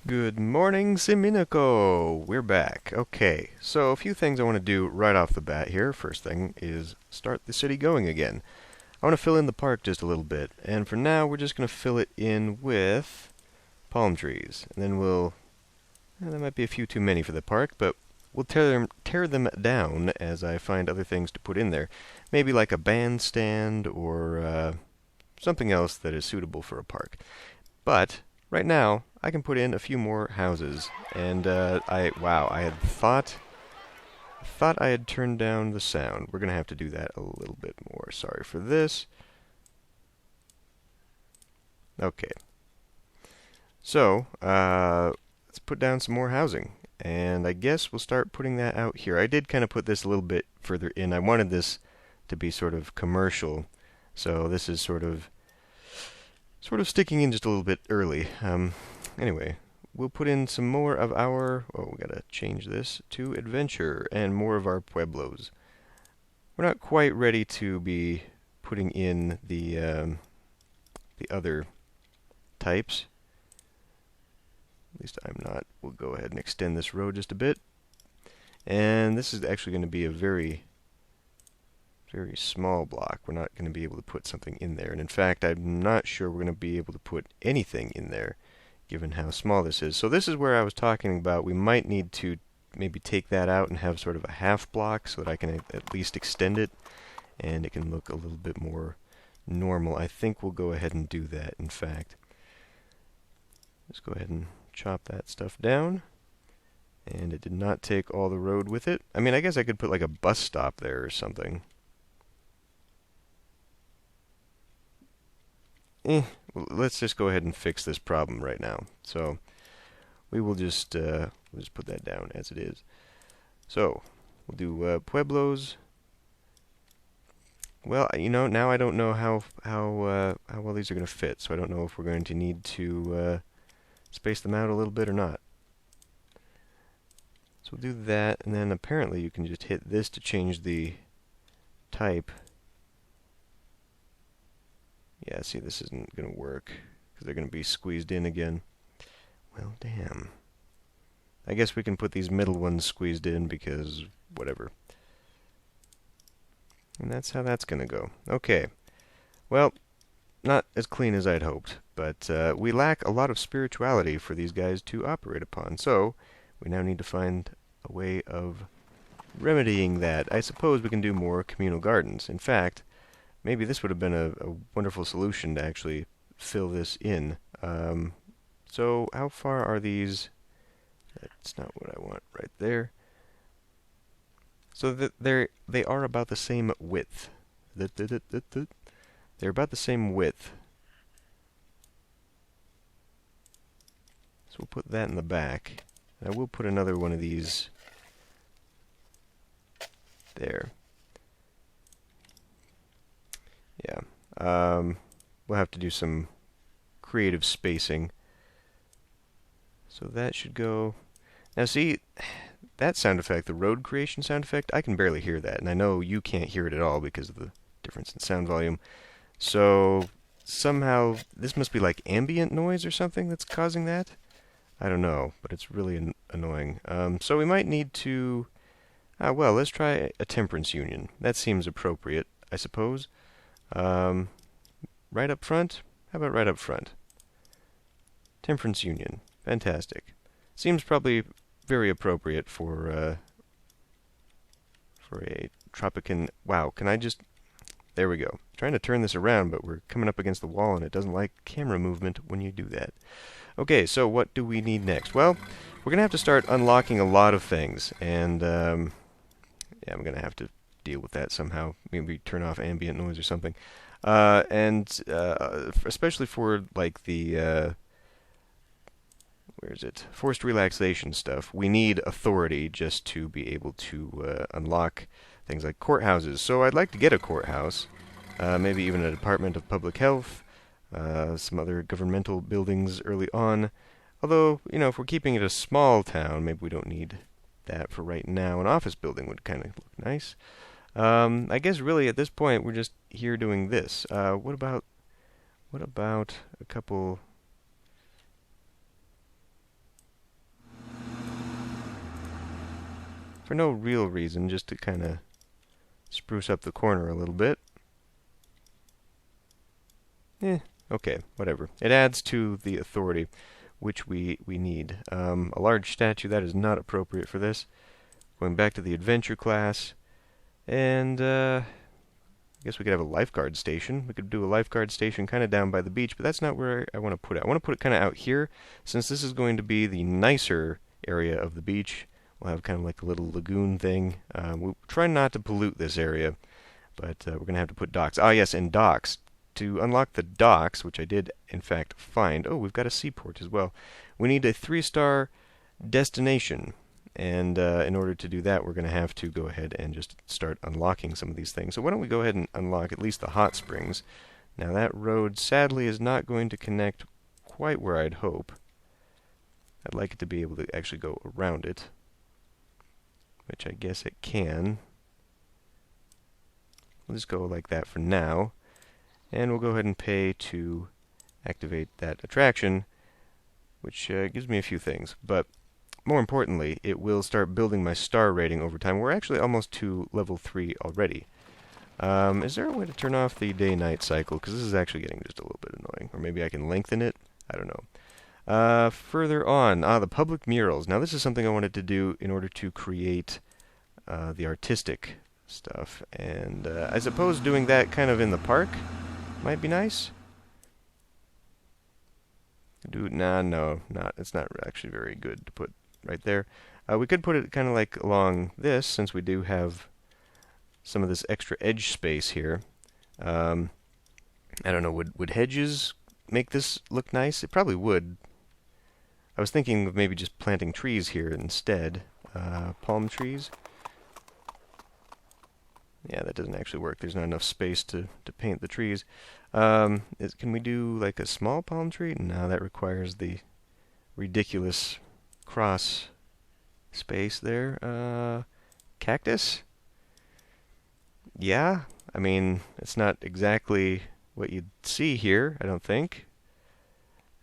Good morning, Siminico! We're back. Okay, so a few things I want to do right off the bat here. First thing is start the city going again. I want to fill in the park just a little bit, and for now we're just going to fill it in with palm trees. And then there might be a few too many for the park, but we'll tear them down as I find other things to put in there. Maybe like a bandstand or something else that is suitable for a park. But right now, I can put in a few more houses. And I had thought I had turned down the sound. We're gonna have to do that a little bit more. Sorry for this. Okay. So, let's put down some more housing. And I guess we'll start putting that out here. I did kind of put this a little bit further in. I wanted this to be sort of commercial. So this is sort of sticking in just a little bit early. Anyway, we'll put in some more of our... Oh, we gotta change this to adventure and more of our pueblos. We're not quite ready to be putting in the other types. At least I'm not. We'll go ahead and extend this road just a bit. And this is actually going to be a very small block. We're not going to be able to put something in there. And in fact, I'm not sure we're going to be able to put anything in there, given how small this is. So this is where I was talking about. We might need to maybe take that out and have sort of a half block so that I can at least extend it, and it can look a little bit more normal. I think we'll go ahead and do that, in fact. Let's go ahead and chop that stuff down. And it did not take all the road with it. I mean, I guess I could put like a bus stop there or something. Well, let's just go ahead and fix this problem right now. So we will just put that down as it is. So we'll do pueblos. Well, now I don't know how well these are going to fit. So I don't know if we're going to need to space them out a little bit or not. So we'll do that, and then apparently you can just hit this to change the type. Yeah, see, this isn't going to work, because they're going to be squeezed in again. Well, damn. I guess we can put these middle ones squeezed in, because whatever. And that's how that's going to go. Okay. Well, not as clean as I'd hoped, but we lack a lot of spirituality for these guys to operate upon, so we now need to find a way of remedying that. I suppose we can do more communal gardens. In fact, maybe this would have been a wonderful solution to actually fill this in. So how far are these? That's not what I want right there. So that they are about the same width. They're about the same width. So we'll put that in the back. And I will put another one of these there. Yeah. We'll have to do some creative spacing. So that should go... Now see, that sound effect, the road creation sound effect, I can barely hear that. And I know you can't hear it at all because of the difference in sound volume. So somehow this must be like ambient noise or something that's causing that. I don't know, but it's really annoying. So we might need to... well, let's try a temperance union. That seems appropriate, I suppose. Right up front? How about right up front? Temperance union. Fantastic. Seems probably very appropriate for a Tropican... Wow, can I just... There we go. Trying to turn this around, but we're coming up against the wall, and it doesn't like camera movement when you do that. Okay, so what do we need next? Well, we're going to have to start unlocking a lot of things, and yeah, I'm going to have to deal with that somehow. Maybe turn off ambient noise or something. Especially for like the where is it? Forced relaxation stuff. We need authority just to be able to unlock things like courthouses. So I'd like to get a courthouse, maybe even a Department of Public Health, some other governmental buildings early on. Although, if we're keeping it a small town, maybe we don't need that for right now. An office building would kind of look nice. I guess really at this point we're just here doing this. What about a couple... for no real reason, just to kind of spruce up the corner a little bit. Okay, whatever. It adds to the authority, which we need. A large statue, that is not appropriate for this. Going back to the adventure class, and I guess we could have a lifeguard station. We could do a lifeguard station kind of down by the beach, but that's not where I want to put it. I want to put it kind of out here, since this is going to be the nicer area of the beach. We'll have kind of like a little lagoon thing. We'll try not to pollute this area, but we're going to have to put docks. Ah, yes, and docks. To unlock the docks, which I did in fact find, oh, we've got a seaport as well. We need a 3-star destination, and in order to do that, we're going to have to go ahead and just start unlocking some of these things. So why don't we go ahead and unlock at least the hot springs. Now that road sadly is not going to connect quite where I'd hope. I'd like it to be able to actually go around it, which I guess it can. We'll just go like that for now. And we'll go ahead and pay to activate that attraction, which gives me a few things. But more importantly, it will start building my star rating over time. We're actually almost to level 3 already. Is there a way to turn off the day-night cycle? Because this is actually getting just a little bit annoying. Or maybe I can lengthen it? I don't know. Further on, the public murals. Now this is something I wanted to do in order to create the artistic stuff. And I suppose doing that kind of in the park might be nice. No, it's not actually very good to put right there. We could put it kind of like along this, since we do have some of this extra edge space here. I don't know, would hedges make this look nice? It probably would. I was thinking of maybe just planting trees here instead. Palm trees. Yeah, that doesn't actually work. There's not enough space to paint the trees. Can we do like a small palm tree? No, that requires the ridiculous cross space there. Cactus? Yeah, I mean, it's not exactly what you'd see here, I don't think.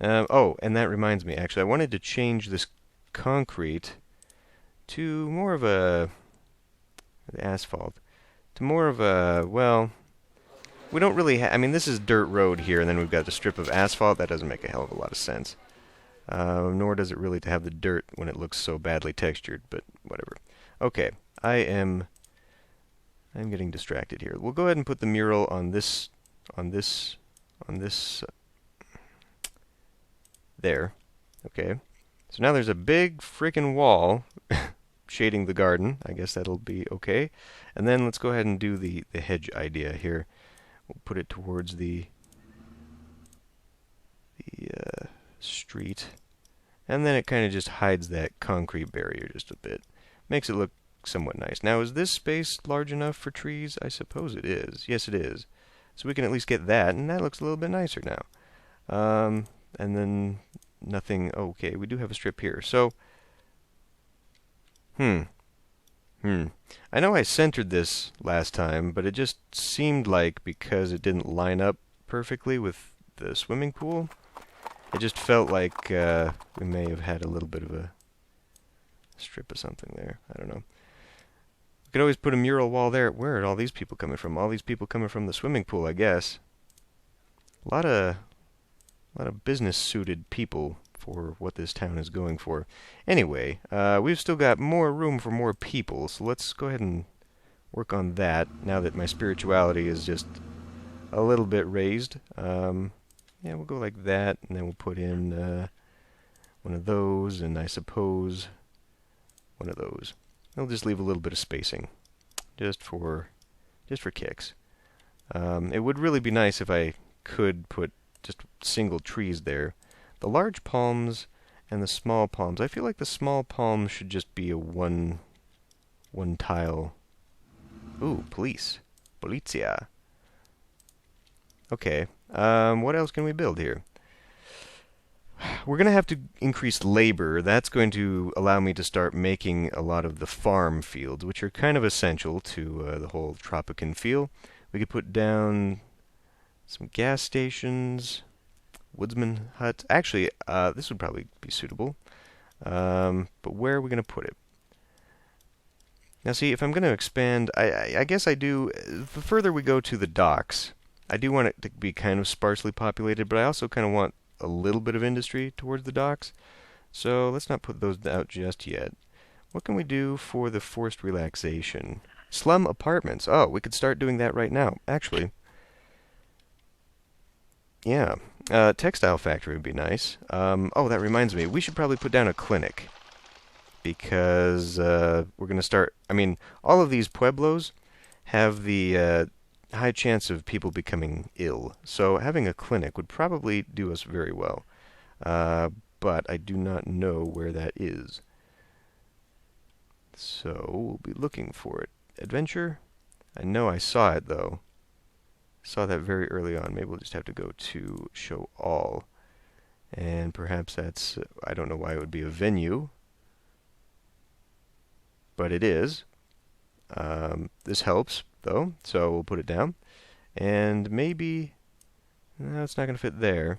Oh, and that reminds me, actually, I wanted to change this concrete to more of the asphalt. To more of a, well, we don't really I mean, this is dirt road here, and then we've got the strip of asphalt. That doesn't make a hell of a lot of sense. Nor does it really to have the dirt when it looks so badly textured, but whatever. Okay, I'm getting distracted here. We'll go ahead and put the mural on this, there. Okay. So now there's a big freaking wall shading the garden. I guess that'll be okay. And then let's go ahead and do the hedge idea here. We'll put it towards the street. And then it kind of just hides that concrete barrier just a bit. Makes it look somewhat nice. Now, is this space large enough for trees? I suppose it is. Yes, it is. So we can at least get that, and that looks a little bit nicer now. And then nothing. Okay, we do have a strip here. So, I know I centered this last time, but it just seemed like because it didn't line up perfectly with the swimming pool, it just felt like we may have had a little bit of a strip of something there. I don't know. We could always put a mural wall there. Where are all these people coming from? All these people coming from the swimming pool, I guess. A lot of business-suited people for what this town is going for. Anyway, we've still got more room for more people, so let's go ahead and work on that now that my spirituality is just a little bit raised. Yeah, we'll go like that, and then we'll put in one of those, and I suppose one of those. I'll just leave a little bit of spacing, just for kicks. It would really be nice if I could put just single trees there. The large palms and the small palms. I feel like the small palms should just be a one tile. Ooh, police. Polizia. Okay. What else can we build here? We're going to have to increase labor. That's going to allow me to start making a lot of the farm fields, which are kind of essential to the whole Tropican feel. We could put down some gas stations, woodsman hut. Actually, this would probably be suitable. But where are we going to put it? Now see, if I'm going to expand, I guess I do, the further we go to the docks, I do want it to be kind of sparsely populated, but I also kind of want a little bit of industry towards the docks. So let's not put those out just yet. What can we do for the forced relaxation? Slum apartments. Oh, we could start doing that right now. Actually, yeah. Textile factory would be nice. Oh, that reminds me. We should probably put down a clinic. Because we're going to start... I mean, all of these pueblos have the high chance of people becoming ill. So having a clinic would probably do us very well. But I do not know where that is. So we'll be looking for it. Adventure? I know I saw it, though. Saw that very early on. Maybe we'll just have to go to show all. And perhaps that's... I don't know why it would be a venue. But it is. This helps, though, so we'll put it down. And maybe... No, it's not going to fit there.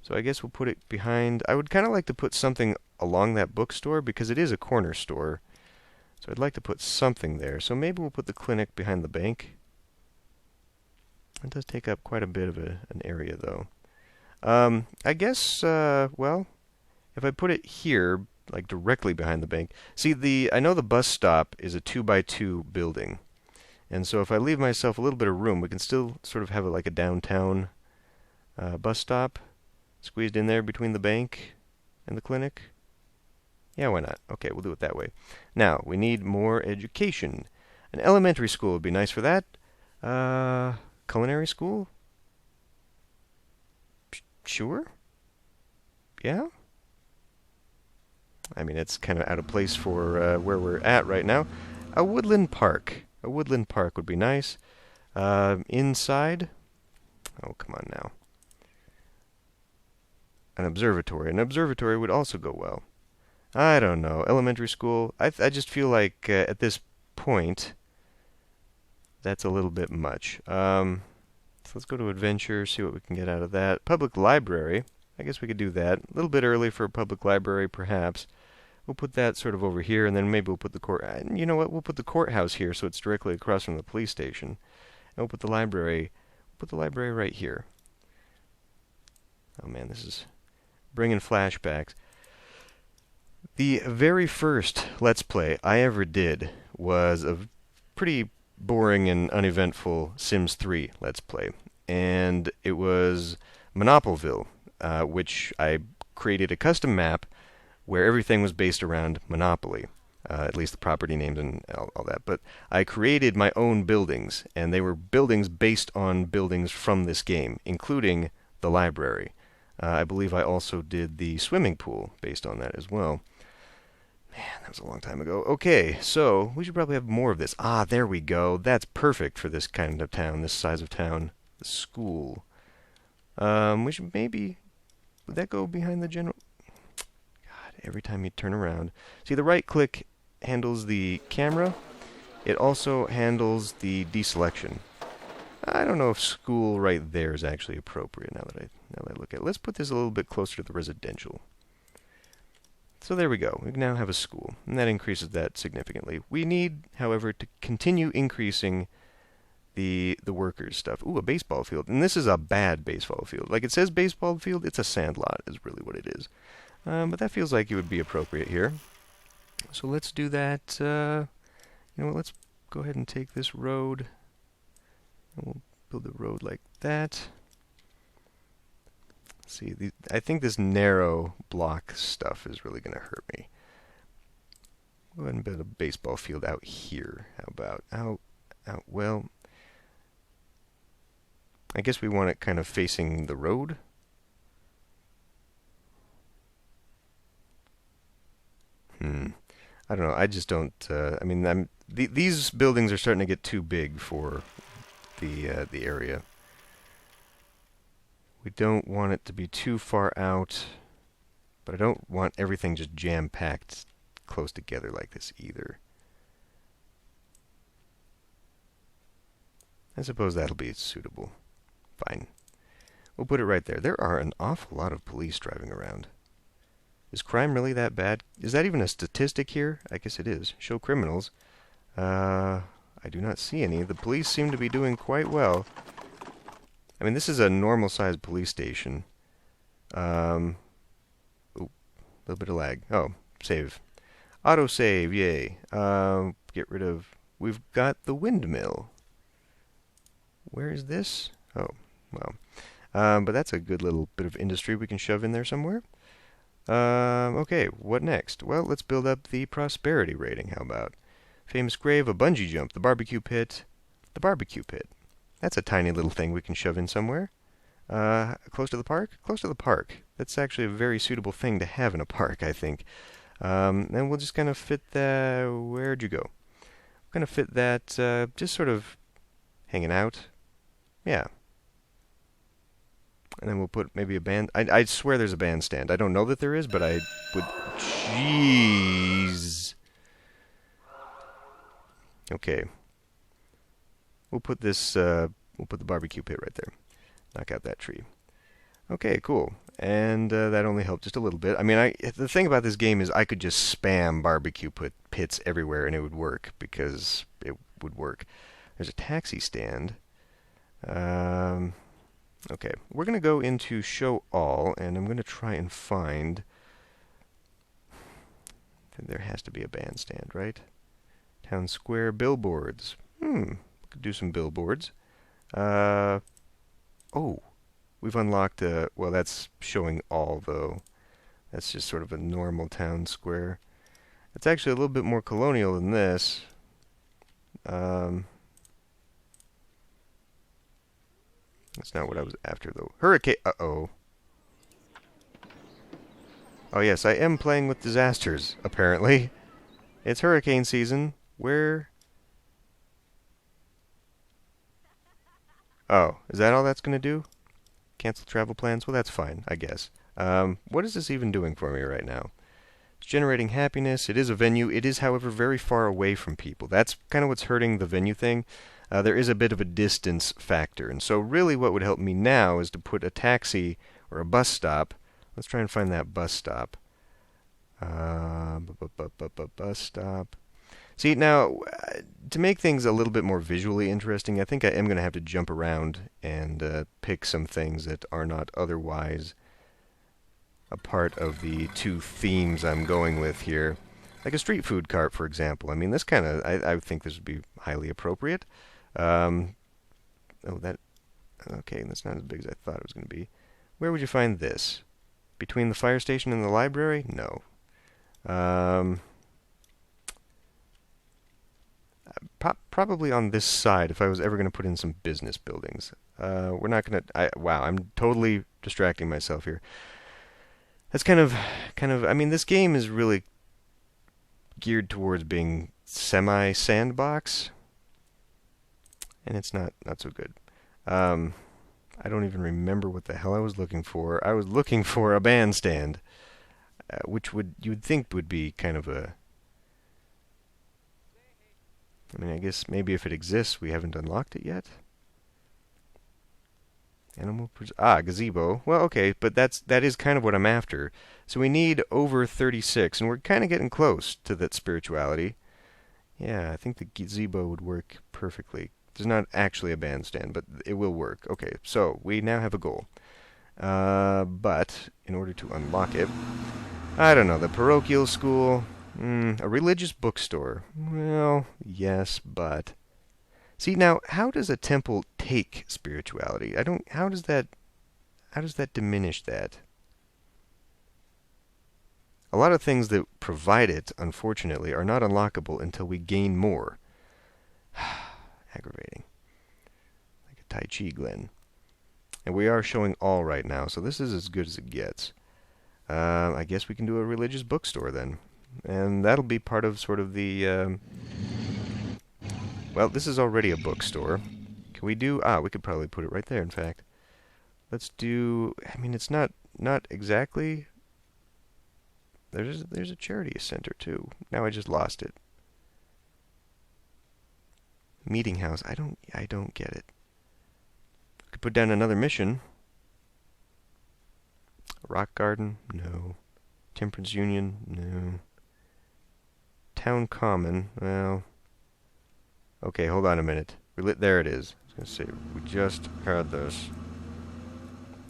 So I guess we'll put it behind... I would kind of like to put something along that bookstore, because it is a corner store. So I'd like to put something there. So maybe we'll put the clinic behind the bank. It does take up quite a bit of an area, though. I guess, well, if I put it here, like directly behind the bank. See, I know the bus stop is a 2x2 building. And so if I leave myself a little bit of room, we can still sort of have it like a downtown bus stop squeezed in there between the bank and the clinic. Yeah, why not? Okay, we'll do it that way. Now, we need more education. An elementary school would be nice for that. Culinary school? Sure? Yeah? I mean, it's kind of out of place for where we're at right now. A woodland park. A woodland park would be nice. Inside? Oh, come on now. An observatory. An observatory would also go well. I don't know. Elementary school. I just feel like at this point, that's a little bit much. So let's go to adventure, see what we can get out of that. Public library. I guess we could do that. A little bit early for a public library, perhaps. We'll put that sort of over here, and then maybe we'll put the court... You know what? We'll put the courthouse here, so it's directly across from the police station. And we'll put the library... Put the library right here. Oh, man, this is bringing flashbacks. The very first Let's Play I ever did was a pretty boring and uneventful Sims 3 Let's Play. And it was Monopolville, which I created a custom map where everything was based around Monopoly, at least the property names and all that. But I created my own buildings, and they were buildings based on buildings from this game, including the library. I believe I also did the swimming pool based on that as well. Man, that was a long time ago. Okay, so we should probably have more of this. Ah, there we go. That's perfect for this kind of town, this size of town. The school. We should maybe... Would that go behind the general... God, every time you turn around. See, the right click handles the camera. It also handles the deselection. I don't know if school right there is actually appropriate now that I look at it. Let's put this a little bit closer to the residential. So there we go. We now have a school, and that increases that significantly. We need, however, to continue increasing the workers' stuff. Ooh, a baseball field. And this is a bad baseball field. Like it says baseball field, it's a sand lot is really what it is. But that feels like it would be appropriate here. So let's do that. You know what, let's go ahead and take this road. And we'll build the road like that. See, I think this narrow block stuff is really going to hurt me. Go ahead and build a baseball field out here. How about out? Well, I guess we want it kind of facing the road. I don't know. I just don't. I mean, these buildings are starting to get too big for the area. We don't want it to be too far out, but I don't want everything just jam-packed close together like this either. I suppose that'll be suitable. Fine. We'll put it right there. There are an awful lot of police driving around. Is crime really that bad? Is that even a statistic here? I guess it is. Show criminals. I do not see any. The police seem to be doing quite well. I mean, this is a normal-sized police station. Ooh, a little bit of lag. Oh, save. Autosave, yay. Get rid of... We've got the windmill. Where is this? Oh, well. But that's a good little bit of industry we can shove in there somewhere. Okay, what next? Well, let's build up the prosperity rating, how about? Famous grave, a bungee jump, the barbecue pit. The barbecue pit. That's a tiny little thing we can shove in somewhere. Close to the park? Close to the park. That's actually a very suitable thing to have in a park, I think. And we'll just kind of fit that... Where'd you go? We're going to fit that, just sort of hanging out. Yeah. And then we'll put maybe a band... I swear there's a bandstand. I don't know that there is, but I would... Jeez. Okay. We'll put this, we'll put the barbecue pit right there. Knock out that tree. Okay, cool. And that only helped just a little bit. I mean, the thing about this game is I could just spam barbecue pits everywhere and it would work, because it would work. There's a taxi stand. Okay, we're going to go into Show All, and I'm going to try and find... There has to be a bandstand, right? Town Square billboards. Could do some billboards. Oh, we've unlocked a... Well, that's Showing All, though. That's just sort of a normal town square. It's actually a little bit more colonial than this. That's not what I was after, though. Hurricane... Uh-oh. Oh, yes, I am playing with disasters, apparently. It's hurricane season. Where... Oh, is that all that's going to do? Cancel travel plans? Well, that's fine, I guess. What is this even doing for me right now? It's generating happiness. It is a venue. It is, however, very far away from people. That's kind of what's hurting the venue thing. There is a bit of a distance factor. And so really what would help me now is to put a taxi or a bus stop. Let's try and find that bus stop. Bus stop. See, now, to make things a little bit more visually interesting, I think I am going to have to jump around and pick some things that are not otherwise a part of the two themes I'm going with here. Like a street food cart, for example. I mean, this kind of, I think this would be highly appropriate. Oh, that, okay, that's not as big as I thought it was going to be. Where would you find this? Between the fire station and the library? No. Probably on this side, if I was ever going to put in some business buildings. We're not going to... Wow, I'm totally distracting myself here. That's kind of... I mean, this game is really geared towards being semi-sandbox. And it's not so good. I don't even remember what the hell I was looking for. I was looking for a bandstand, which you'd think would be kind of a... I mean, I guess maybe if it exists, we haven't unlocked it yet. Gazebo. Well, okay, but that is kind of what I'm after. So we need over 36, and we're kind of getting close to that spirituality. Yeah, I think the gazebo would work perfectly. There's not actually a bandstand, but it will work. Okay, so we now have a goal. But in order to unlock it, I don't know, the parochial school, a religious bookstore. Well, yes, but... See, now, how does a temple take spirituality? How does that diminish that? A lot of things that provide it, unfortunately, are not unlockable until we gain more. Aggravating. Like a Tai Chi Glen. And we are showing all right now, so this is as good as it gets. I guess we can do a religious bookstore then. And that'll be part of sort of the... Well, this is already a bookstore. Can we do... we could probably put it right there, in fact. Let's do... I mean, it's not exactly... There's a charity center, too. Now I just lost it. Meeting house. I don't get it. Could put down another mission. Rock garden? No. Temperance Union? No. Town common? Well... Okay, hold on a minute. There it is. I was going to say, we just had this.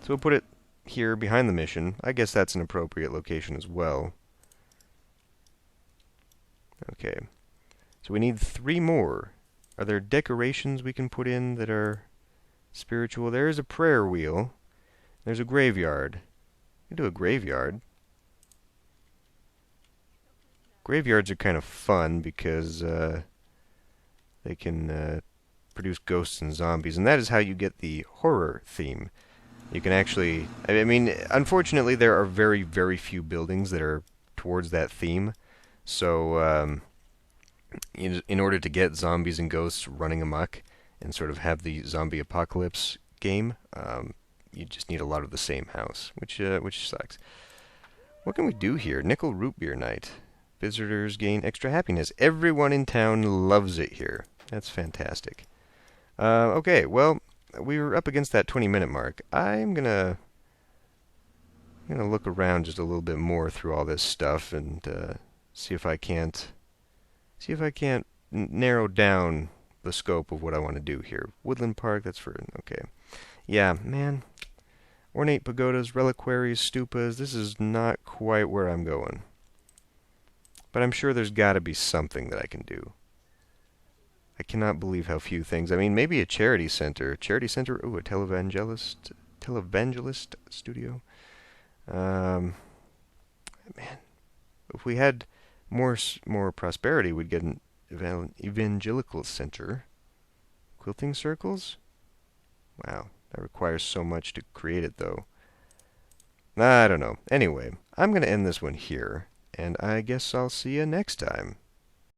So we'll put it here behind the mission. I guess that's an appropriate location as well. Okay. So we need 3 more. Are there decorations we can put in that are spiritual? There is a prayer wheel. There's a graveyard. We can do a graveyard. Graveyards are kind of fun because they can produce ghosts and zombies, and that is how you get the horror theme. You can actually, I mean, unfortunately, there are very, very few buildings that are towards that theme. So, in order to get zombies and ghosts running amok and sort of have the zombie apocalypse game, you just need a lot of the same house, which sucks. What can we do here? Nickel root beer night. Visitors gain extra happiness. Everyone in town loves it here. That's fantastic. Okay, well, we were up against that 20-minute mark. I'm gonna look around just a little bit more through all this stuff and see if I can't narrow down the scope of what I want to do here. Woodland Park, that's for okay. Yeah, man. Ornate pagodas, reliquaries, stupas. This is not quite where I'm going. But I'm sure there's got to be something that I can do. I cannot believe how few things. I mean, maybe a charity center. Ooh, a televangelist studio. Man, if we had more prosperity, we'd get an evangelical center. Quilting circles? Wow, that requires so much to create it, though. I don't know. Anyway, I'm going to end this one here, and I guess I'll see you next time.